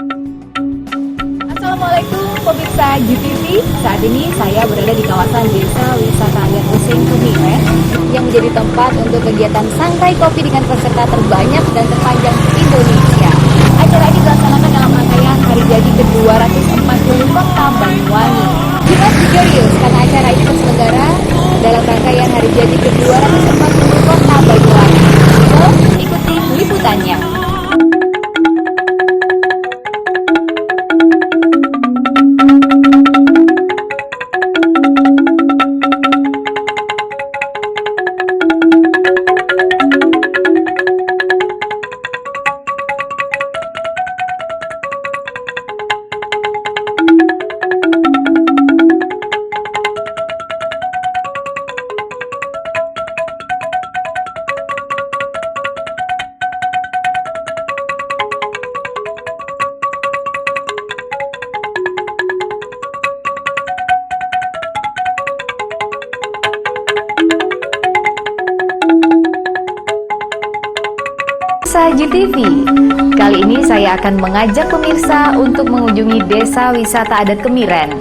Assalamualaikum pemirsa GTV. Saat ini saya berada di kawasan Desa Wisata Adat Osing Kemiren yang menjadi tempat untuk kegiatan sangrai kopi dengan peserta terbanyak dan terpanjang di Indonesia. Acara ini dilaksanakan dalam rangkaian hari jadi ke-240 Kota Banyuwangi. Jelas Jurius karena acara ini terselenggara dalam rangkaian hari jadi ke-240 Kota Banyuwangi. So, ikuti liputannya. GTV. Kali ini saya akan mengajak pemirsa untuk mengunjungi Desa Wisata Adat Kemiren.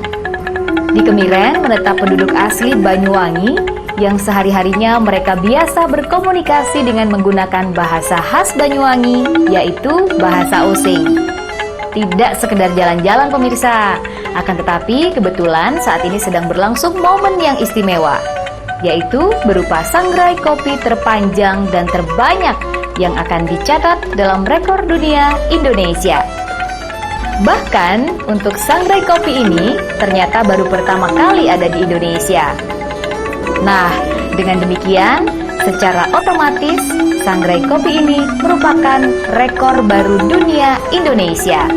Di Kemiren menetap penduduk asli Banyuwangi yang sehari-harinya mereka biasa berkomunikasi dengan menggunakan bahasa khas Banyuwangi, yaitu bahasa Osing. Tidak sekedar jalan-jalan pemirsa, akan tetapi kebetulan saat ini sedang berlangsung momen yang istimewa, yaitu berupa sangrai kopi terpanjang dan terbanyak yang akan dicatat dalam rekor dunia Indonesia. Bahkan untuk sangrai kopi ini ternyata baru pertama kali ada di Indonesia. Nah, dengan demikian secara otomatis sangrai kopi ini merupakan rekor baru dunia Indonesia.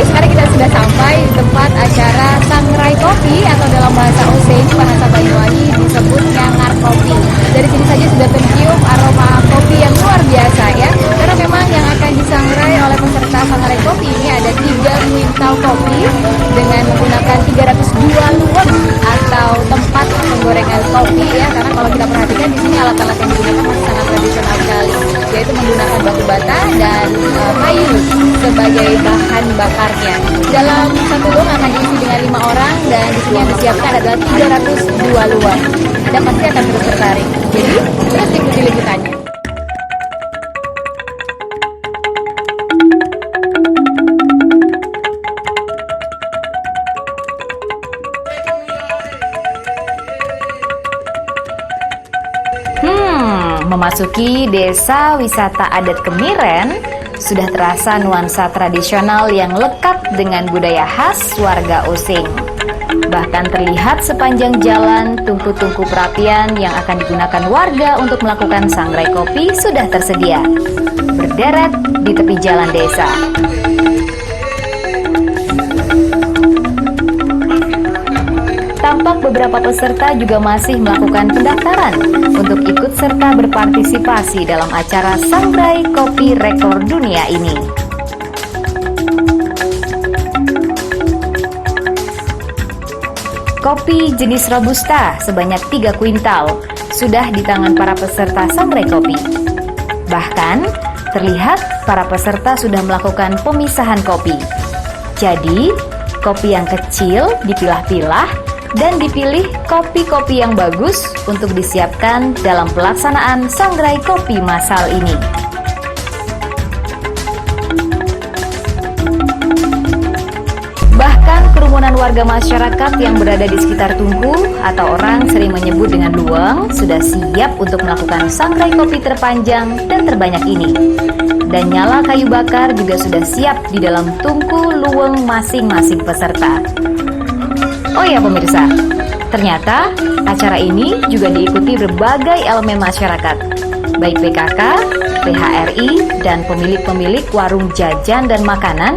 Sekarang kita sudah sampai di tempat acara sangrai kopi atau dalam bahasa Osing, bahasa Banyuwangi disebut nyangar kopi. Dari sini saja sudah tercium aroma kopi yang luar biasa ya. Karena memang yang akan disangrai oleh peserta sangrai kopi ini ada 3 kuintal kopi dengan menggunakan 302 luwak atau tempat penggorengan kopi ya. Karena kalau kita perhatikan di sini alat-alat yang digunakan masih sangat tradisional sekali, yaitu menggunakan batu bata dan kayu sebagai bahan bakarnya. Dalam satu luwak akan diisi dengan 5 orang dan di sini yang disiapkan adalah 302 luwak. Anda pasti akan terus tertarik. Jadi terus ikuti liputannya. memasuki Desa Wisata Adat Kemiren, sudah terasa nuansa tradisional yang lekat dengan budaya khas warga Osing. Bahkan terlihat sepanjang jalan tungku-tungku perapian yang akan digunakan warga untuk melakukan sangrai kopi sudah tersedia, berderet di tepi jalan desa. Tampak beberapa peserta juga masih melakukan pendaftaran untuk ikut serta berpartisipasi dalam acara Sangrai Kopi Rekor Dunia ini. Kopi jenis Robusta sebanyak 3 kuintal sudah di tangan para peserta Sangrai Kopi. Bahkan, terlihat para peserta sudah melakukan pemisahan kopi. Jadi, kopi yang kecil dipilah-pilah dan dipilih kopi-kopi yang bagus untuk disiapkan dalam pelaksanaan Sangrai Kopi Massal ini. Bahkan kerumunan warga masyarakat yang berada di sekitar tungku atau orang sering menyebut dengan luweng sudah siap untuk melakukan sangrai kopi terpanjang dan terbanyak ini. Dan nyala kayu bakar juga sudah siap di dalam tungku luweng masing-masing peserta. Oh ya pemirsa, ternyata acara ini juga diikuti berbagai elemen masyarakat, baik PKK, PHRI, dan pemilik-pemilik warung jajan dan makanan,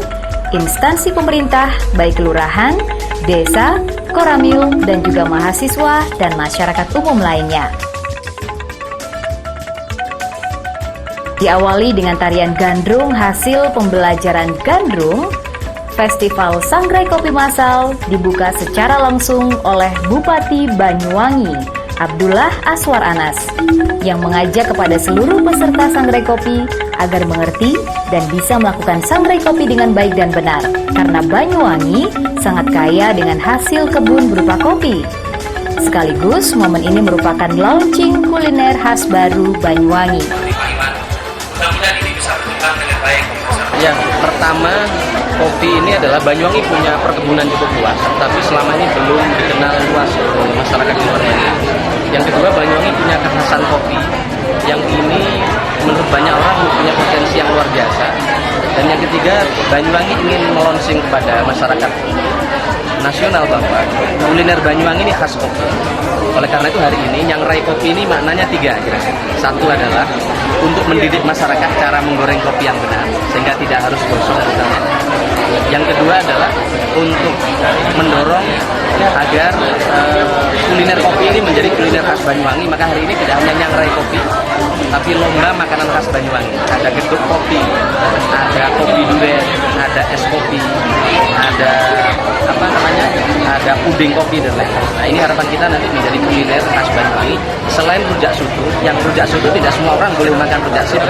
instansi pemerintah, baik kelurahan, desa, koramil, dan juga mahasiswa dan masyarakat umum lainnya. Diawali dengan tarian gandrung hasil pembelajaran gandrung, Festival Sangrai Kopi Massal dibuka secara langsung oleh Bupati Banyuwangi, Abdullah Aswar Anas, yang mengajak kepada seluruh peserta Sangrai Kopi agar mengerti dan bisa melakukan sangrai kopi dengan baik dan benar, karena Banyuwangi sangat kaya dengan hasil kebun berupa kopi. Sekaligus momen ini merupakan launching kuliner khas baru Banyuwangi. Mudah-mudahan ini bisa berkembang dengan baik. Yang pertama, kopi ini adalah Banyuwangi punya perkebunan cukup luas, tapi selama ini belum dikenal luas oleh masyarakat di luar Banyuwangi. Yang kedua, Banyuwangi punya kekhasan kopi yang ini menurut banyak orang punya potensi yang luar biasa. Dan yang ketiga, Banyuwangi ingin melonsing kepada masyarakat nasional bahwa kuliner Banyuwangi ini khas kopi. Oleh karena itu hari ini Nyangrai Kopi ini maknanya 3 kira-kira. Satu adalah untuk mendidik masyarakat cara menggoreng kopi yang benar sehingga tidak harus gosong misalnya. Yang kedua adalah untuk mendorong agar kuliner kopi ini menjadi kuliner khas Banyuwangi. Maka hari ini tidak hanya Nyangrai Kopi, tapi lomba makanan khas Banyuwangi. Ada geduk kopi, ada kopi duren, ada es kopi, ada ada puding kopi dan lain-lain. Nah ini harapan kita nanti menjadi kuliner khas Banyuwangi. Selain rujak soto, yang rujak soto tidak semua orang boleh makan rujak soto.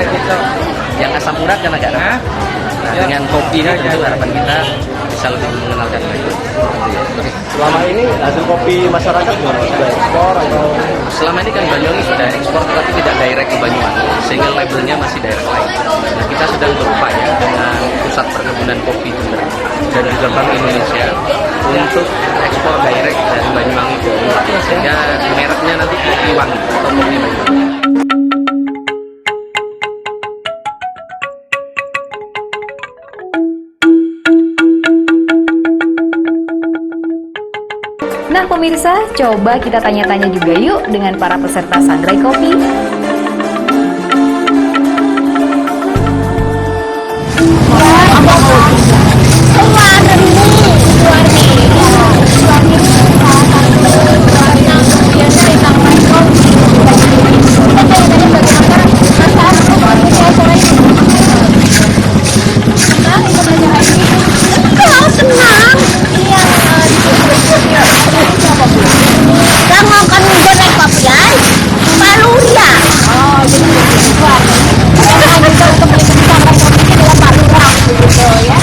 Yang asam urat kan agak enak. Nah, dengan kopi ini tentu harapan kita bisa lebih mengenalkan lagi. Selama ini hasil kopi masyarakat sudah ekspor atau? Selama ini kan Banyuwangi sudah ekspor tapi tidak direct ke Banyuwangi, sehingga labelnya masih direct lain. Nah kita sedang berupaya dengan pusat perkebunan kopi Jember dan juga Bank Indonesia untuk ekspor direct dari Banyuwangi ke Jember, sehingga mereknya nanti Kopi Wangi atau Kopi Banyuwangi. Nah pemirsa, coba kita tanya-tanya juga yuk dengan para peserta Sangrai Kopi. Untuk beli sangrai kopi adalah Pak Lurah begitu ya.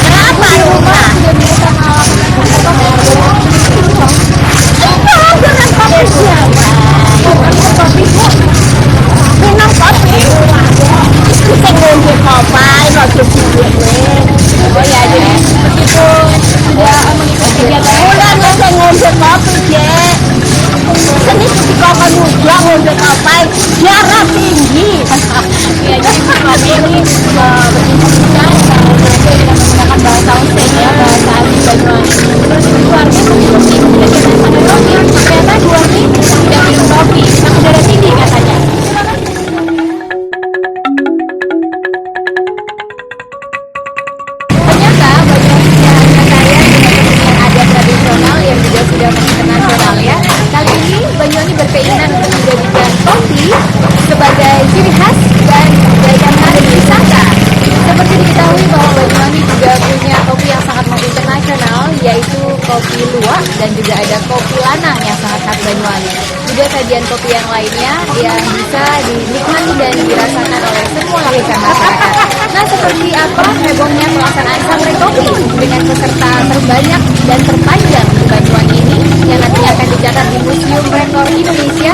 yaitu kopi luwak dan juga ada kopi lanang yang sangat khas Banyuwangi. Juga sajian kopi yang lainnya yang bisa dinikmati dan dirasakan oleh semua lapisan masyarakat. Nah, seperti apa hebohnya pelaksanaan sangrai kopi dengan peserta terbanyak dan terpanjang di Banyuwangi ini yang nantinya akan dicatat di Museum Rekor Indonesia?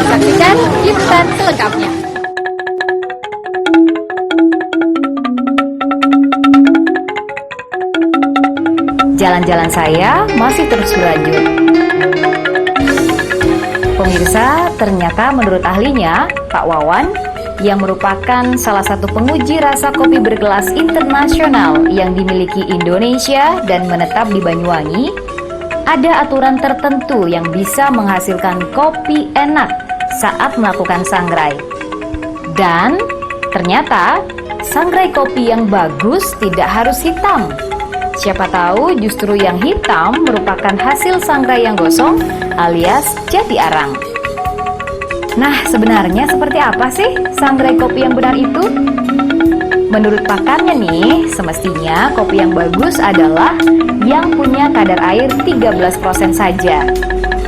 Saksikan liputan selengkapnya. Jalan-jalan saya masih terus berlanjut. Pemirsa, ternyata menurut ahlinya, Pak Wawan, yang merupakan salah satu penguji rasa kopi berkelas internasional yang dimiliki Indonesia dan menetap di Banyuwangi, ada aturan tertentu yang bisa menghasilkan kopi enak saat melakukan sangrai. Dan ternyata sangrai kopi yang bagus tidak harus hitam. Siapa tahu justru yang hitam merupakan hasil sangrai yang gosong alias jati arang. Nah, sebenarnya seperti apa sih sangrai kopi yang benar itu? Menurut pakarnya nih, semestinya kopi yang bagus adalah yang punya kadar air 13% saja.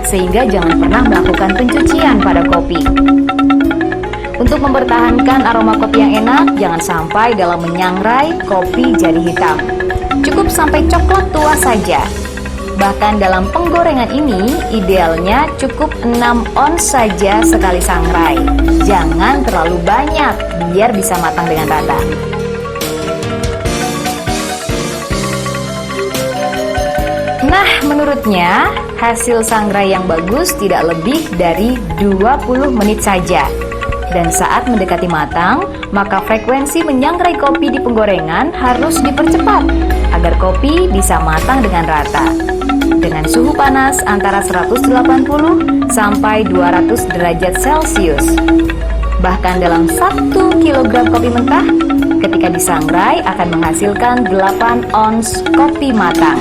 Sehingga jangan pernah melakukan pencucian pada kopi. Untuk mempertahankan aroma kopi yang enak, jangan sampai dalam menyangrai kopi jadi hitam. Cukup sampai coklat tua saja. Bahkan dalam penggorengan ini, idealnya cukup 6 ons saja sekali sangrai. Jangan terlalu banyak, biar bisa matang dengan rata. Nah, menurutnya, hasil sangrai yang bagus tidak lebih dari 20 menit saja. Dan saat mendekati matang, maka frekuensi menyangrai kopi di penggorengan harus dipercepat agar kopi bisa matang dengan rata. Dengan suhu panas antara 180 sampai 200 derajat Celcius. Bahkan dalam 1 kg kopi mentah, ketika disangrai akan menghasilkan 8 ons kopi matang.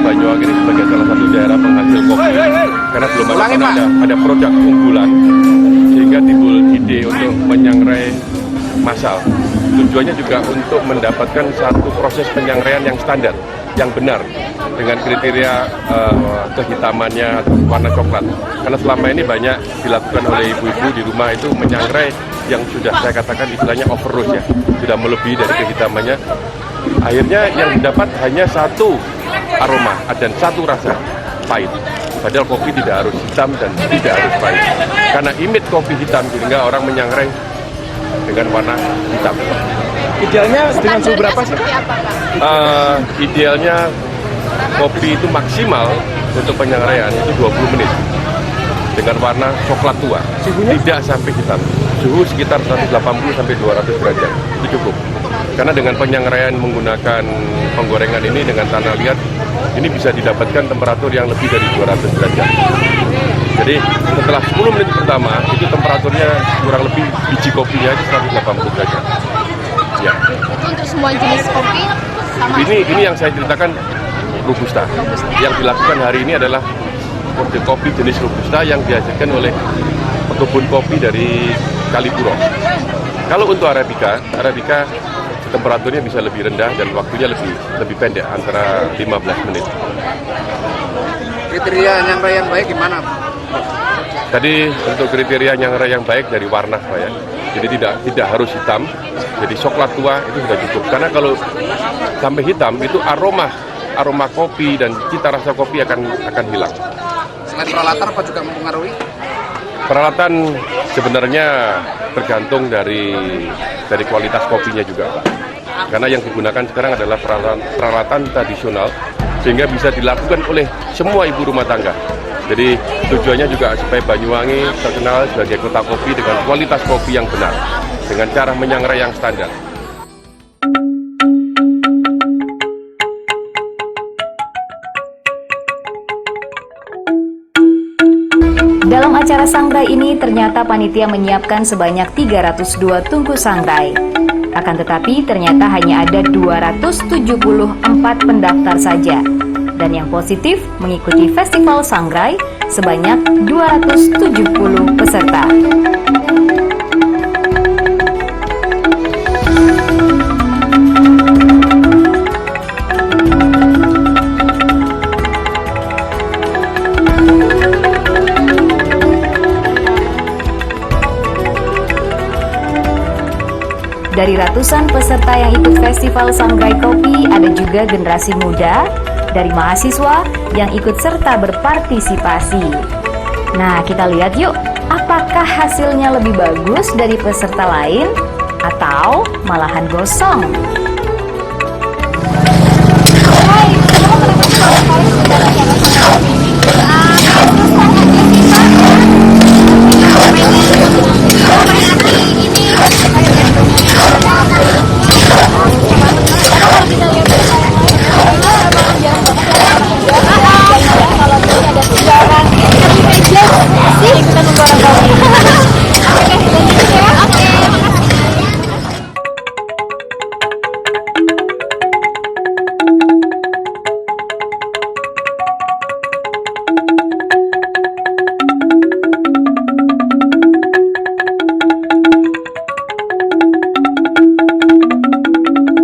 Banyuwangi ini sebagai salah satu daerah penghasil kopi karena belum ada produk unggulan sehingga timbul ide untuk menyangrai massal. Tujuannya juga untuk mendapatkan satu proses penyangrean yang standar, yang benar dengan kriteria kehitamannya warna coklat. Karena selama ini banyak dilakukan oleh ibu-ibu di rumah itu menyangrai yang sudah saya katakan istilahnya overroast ya, sudah melebihi dari kehitamannya. Akhirnya yang didapat hanya satu aroma dan satu rasa pahit. Padahal kopi tidak harus hitam dan tidak harus pahit. Karena image kopi hitam sehingga orang menyangrai dengan warna hitam. Idealnya dengan suhu berapa sih? Idealnya kopi itu maksimal untuk penyangraian itu 20 menit dengan warna coklat tua. Suhunya? Tidak sampai hitam. Suhu sekitar 180 sampai 200 derajat itu cukup. Karena dengan penyangraian menggunakan penggorengan ini dengan tanah liat, ini bisa didapatkan temperatur yang lebih dari 200 derajat. Jadi setelah 10 menit pertama, itu temperaturnya kurang lebih biji kopinya itu 180 derajat. Ya. Untuk semua jenis kopi sama? Ini yang saya ceritakan Robusta. Yang dilakukan hari ini adalah kopi jenis Robusta yang dihasilkan oleh pekebun kopi dari Kalipuro. Kalau untuk Arabica temperaturnya bisa lebih rendah dan waktunya lebih pendek, antara 15 menit. Kriteria nyangrai yang baik gimana? Tadi untuk kriteria nyangrai yang baik dari warna Pak ya. Jadi tidak harus hitam. Jadi coklat tua itu sudah cukup. Karena kalau sampai hitam itu aroma kopi dan cita rasa kopi akan hilang. Selain peralatan apa juga mempengaruhi? Peralatan sebenarnya tergantung dari kualitas kopinya juga Pak. Karena yang digunakan sekarang adalah peralatan tradisional sehingga bisa dilakukan oleh semua ibu rumah tangga. Jadi tujuannya juga supaya Banyuwangi terkenal sebagai kota kopi dengan kualitas kopi yang benar, dengan cara menyangrai yang standar. Dalam acara sangrai ini ternyata panitia menyiapkan sebanyak 302 tungku sangrai. Akan tetapi ternyata hanya ada 274 pendaftar saja. Dan yang positif mengikuti festival sangrai sebanyak 270 peserta. Dari ratusan peserta yang ikut festival sangrai kopi, ada juga generasi muda dari mahasiswa yang ikut serta berpartisipasi. Nah, kita lihat yuk, apakah hasilnya lebih bagus dari peserta lain atau malahan gosong?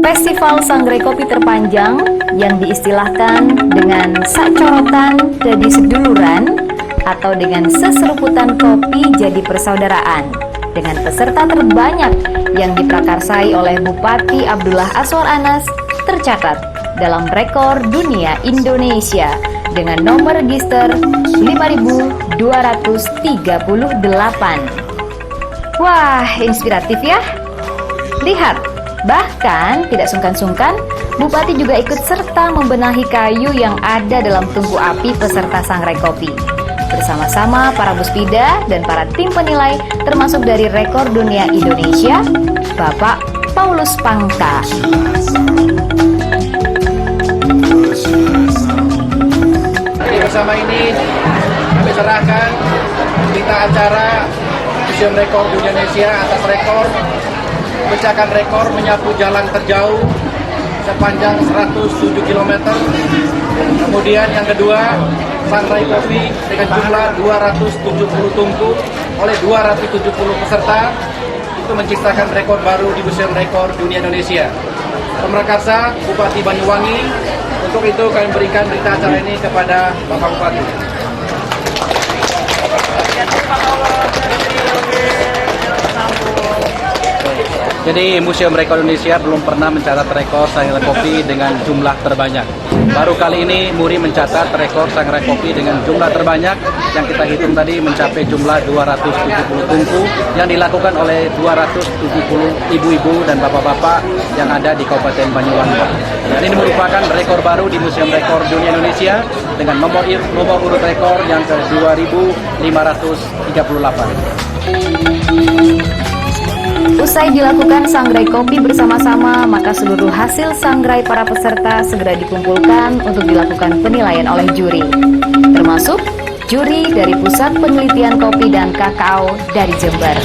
Festival sangrai kopi terpanjang yang diistilahkan dengan sakcorotan jadi seduluran atau dengan seseruputan kopi jadi persaudaraan dengan peserta terbanyak yang diprakarsai oleh Bupati Abdullah Aswar Anas tercatat dalam rekor dunia Indonesia dengan nomor register 5.238. Wah, inspiratif ya? Lihat. Bahkan tidak sungkan-sungkan, Bupati juga ikut serta membenahi kayu yang ada dalam tungku api peserta sangrai kopi. Bersama-sama para Buspida dan para tim penilai termasuk dari rekor dunia Indonesia, Bapak Paulus Pangka. Bersama ini kami serahkan berita acara Museum Rekor Dunia Indonesia atas rekor pecahkan rekor menyapu jalan terjauh sepanjang 107 km. Kemudian yang kedua, sangrai kopi dengan jumlah 270 tungku oleh 270 peserta itu menciptakan rekor baru di Museum Rekor Dunia Indonesia. Pemrakarsa Bupati Banyuwangi, untuk itu kami berikan berita acara ini kepada Bapak Bupati. Jadi Museum Rekor Indonesia belum pernah mencatat rekor sangrai kopi dengan jumlah terbanyak. Baru kali ini Muri mencatat rekor sangrai kopi dengan jumlah terbanyak yang kita hitung tadi mencapai jumlah 270 tungku yang dilakukan oleh 270 ibu-ibu dan bapak-bapak yang ada di Kabupaten Banyuwangi. Dan ini merupakan rekor baru di Museum Rekor Dunia Indonesia dengan nomor urut rekor yang ke 2538. Usai dilakukan sangrai kopi bersama-sama, maka seluruh hasil sangrai para peserta segera dikumpulkan untuk dilakukan penilaian oleh juri, termasuk juri dari Pusat Penelitian Kopi dan Kakao dari Jember.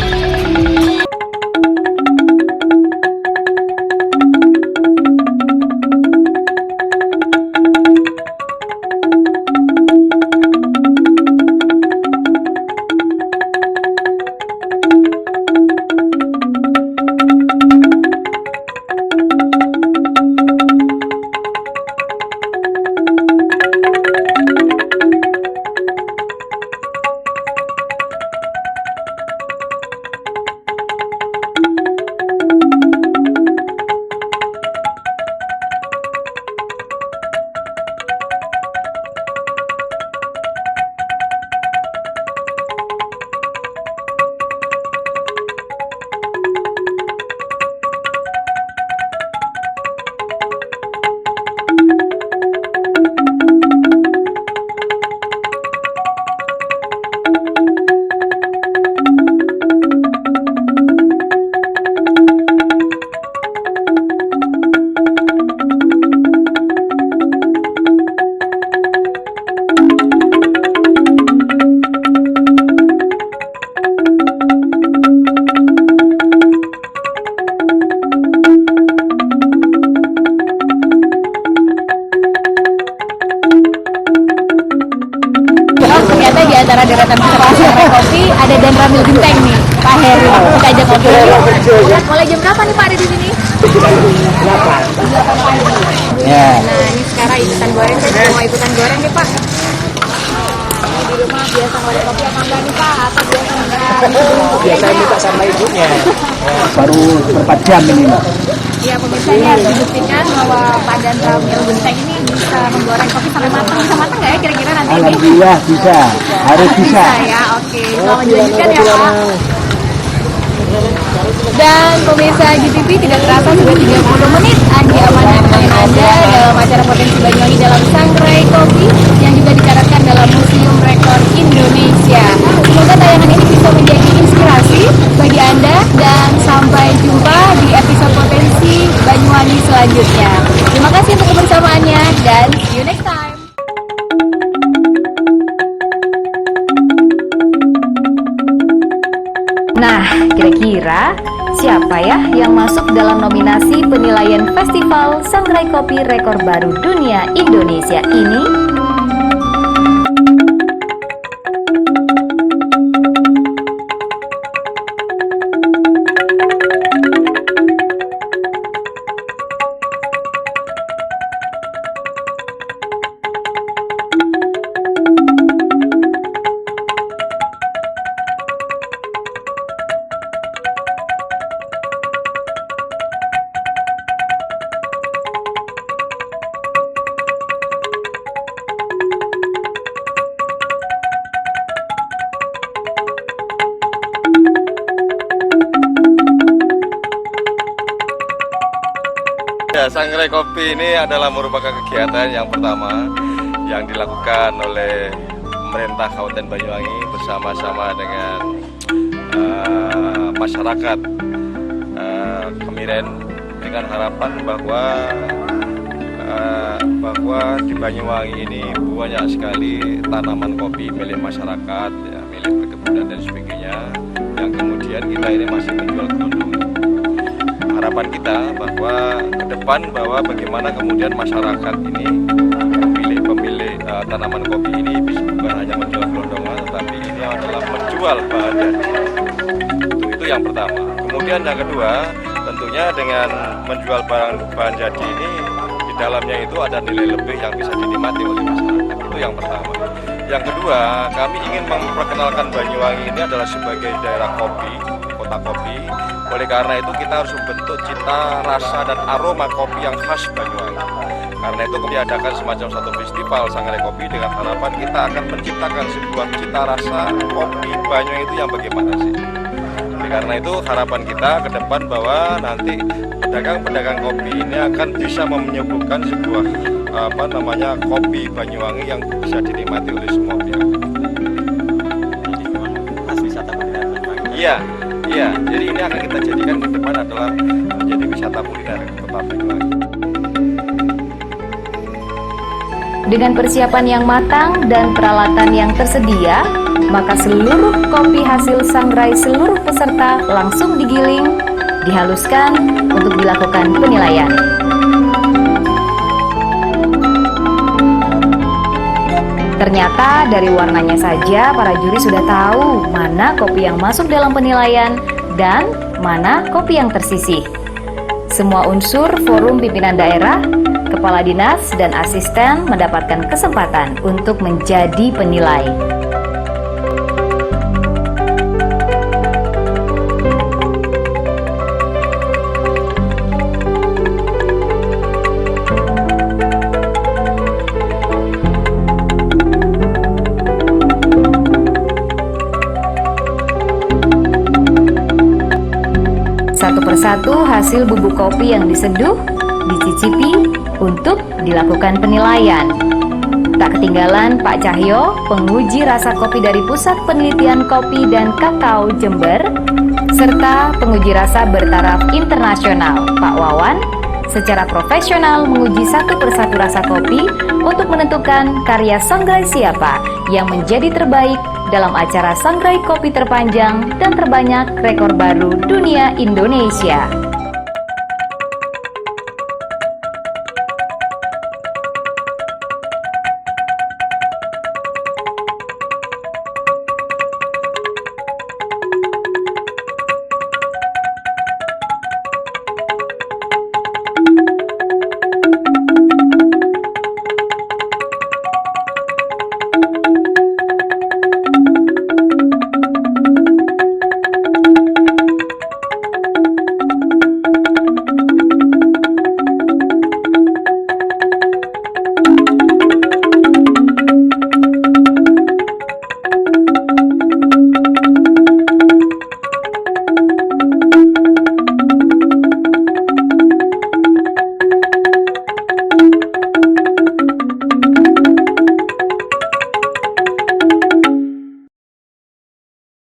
di antara deretan peserta Sangrai Kopi ada Dan Ramil Genteng nih, Pak Heru. Kita ajak ngobrol. Mulai jam berapa nih Pak ada di sini? 8 pagi. Nah, ini sekarang ikutan goreng, saya juga mau ikutan goreng nih Pak. Di rumah biasa goreng kopi apa enggak nih Pak? Atau biasa enggak? Biasa minta sama ibunya. Baru berempat jam ini, Mbak. Ya pemirsa ini harus dibuktikan bahwa Pak Dan Ramil Genteng ini bisa menggoreng kopi sampai matang. Bisa matang nggak ya kira-kira nanti ini? Alhamdulillah bisa, harus bisa. Bisa ya, oke. Selamat dilanjutkan ya Pak. Dan pemirsa GTV tidak terasa sudah 30 menit Andi amanahkan Anda dalam acara Potensi Banyuwangi dalam Sangrai Kopi yang juga dicatatkan dalam Museum Rekor Indonesia. Semoga tayangan ini bisa menjadi inspirasi bagi Anda dan sampai jumpa di episode Potensi Banyuwangi selanjutnya. Terima kasih untuk kebersamaannya dan see you next time. Nah, kira-kira siapa ya yang masuk dalam nominasi penilaian Festival Sangrai Kopi Rekor Baru Dunia Indonesia ini? Ya, Sangrai Kopi ini adalah merupakan kegiatan yang pertama yang dilakukan oleh pemerintah Kabupaten Banyuwangi bersama-sama dengan masyarakat Kemiren dengan harapan bahwa di Banyuwangi ini banyak sekali tanaman kopi milik masyarakat, ya, milik perkebunan dan sebagainya, yang kemudian kita ini masih menjual gelondong. Harapan kita bahwa ke depan bahwa bagaimana kemudian masyarakat ini pemilik tanaman kopi ini bisa bukan hanya menjual gelondongan, tetapi ini adalah menjual bahan jadi. Itu yang pertama. Kemudian yang kedua, tentunya dengan menjual bahan jadi ini di dalamnya itu ada nilai lebih yang bisa dinikmati oleh masyarakat. Itu yang pertama. Yang kedua, kami ingin memperkenalkan Banyuwangi ini adalah sebagai daerah kopi, kota kopi. Oleh karena itu kita harus membentuk cita rasa dan aroma kopi yang khas Banyuwangi. Karena itu kami adakan semacam satu festival Sangrai Kopi dengan harapan kita akan menciptakan sebuah cita rasa kopi Banyuwangi itu yang bagaimana sih. Karena itu harapan kita ke depan bahwa nanti pedagang-pedagang kopi ini akan bisa menyuguhkan sebuah kopi Banyuwangi yang bisa dinikmati oleh semua pihak. Iya. Iya, jadi ini akan kita jadikan ke depan adalah menjadi wisata kuliner kota Banyuwangi. Dengan persiapan yang matang dan peralatan yang tersedia, maka seluruh kopi hasil sangrai seluruh peserta langsung digiling, dihaluskan untuk dilakukan penilaian. Ternyata dari warnanya saja para juri sudah tahu mana kopi yang masuk dalam penilaian dan mana kopi yang tersisih. Semua unsur forum pimpinan daerah, kepala dinas, dan asisten mendapatkan kesempatan untuk menjadi penilai. Satu persatu hasil bubuk kopi yang diseduh, dicicipi untuk dilakukan penilaian. Tak ketinggalan Pak Cahyo, penguji rasa kopi dari Pusat Penelitian Kopi dan Kakao Jember, serta penguji rasa bertaraf internasional Pak Wawan, secara profesional menguji satu persatu rasa kopi untuk menentukan karya sangrai siapa yang menjadi terbaik dalam acara Sangrai Kopi terpanjang dan terbanyak rekor baru dunia Indonesia.